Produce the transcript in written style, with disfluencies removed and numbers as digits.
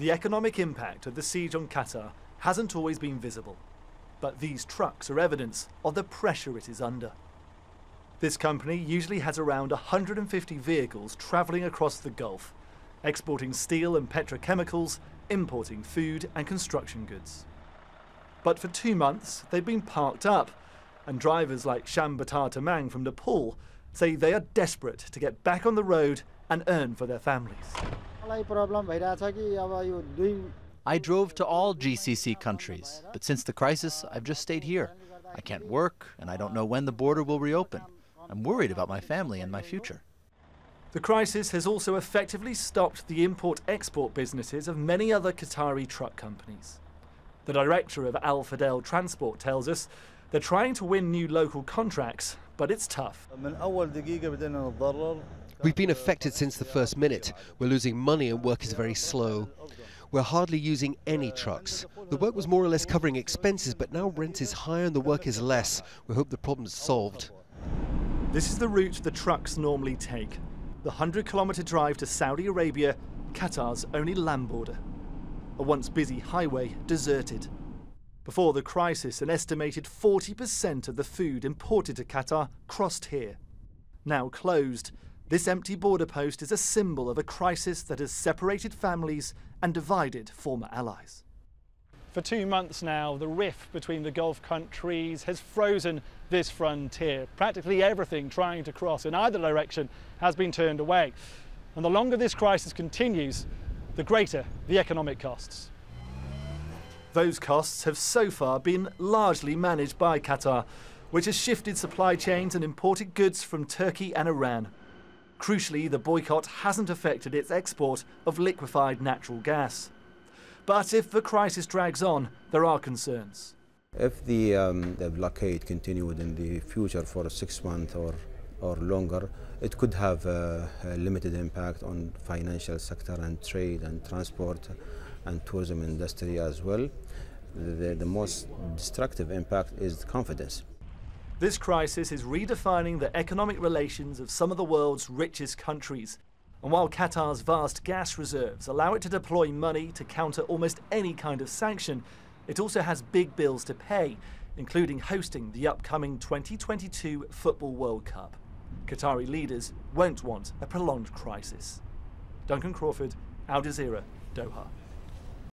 The economic impact of the siege on Qatar hasn't always been visible, but these trucks are evidence of the pressure it is under. This company usually has around 150 vehicles travelling across the Gulf, exporting steel and petrochemicals, importing food and construction goods. But for 2 months, they've been parked up, and drivers like SHYAM TAMANG from Nepal say they are desperate to get back on the road and earn for their families. I drove to all GCC countries, but since the crisis, I've just stayed here. I can't work, and I don't know when the border will reopen. I'm worried about my family and my future. The crisis has also effectively stopped the import-export businesses of many other Qatari truck companies. The director of FADAL Transport tells us they're trying to win new local contracts, but it's tough. We've been affected since the first minute. We're losing money and work is very slow. We're hardly using any trucks. The work was more or less covering expenses, but now rent is higher and the work is less. We hope the problem's solved. This is the route the trucks normally take. The 100-kilometre drive to Saudi Arabia, Qatar's only land border. A once busy highway deserted. Before the crisis, an estimated 40% of the food imported to Qatar crossed here. Now closed, this empty border post is a symbol of a crisis that has separated families and divided former allies. For 2 months now, the rift between the Gulf countries has frozen this frontier. Practically everything trying to cross in either direction has been turned away. And the longer this crisis continues, the greater the economic costs. Those costs have so far been largely managed by Qatar, which has shifted supply chains and imported goods from Turkey and Iran. Crucially, the boycott hasn't affected its export of liquefied natural gas. But if the crisis drags on, there are concerns. If the blockade continued in the future for 6 months or longer, it could have a limited impact on financial sector and trade and transport and tourism industry as well. The most destructive impact is confidence. This crisis is redefining the economic relations of some of the world's richest countries. And while Qatar's vast gas reserves allow it to deploy money to counter almost any kind of sanction, it also has big bills to pay, including hosting the upcoming 2022 Football World Cup. Qatari leaders won't want a prolonged crisis. Duncan, Crawford, Jazeera, Doha.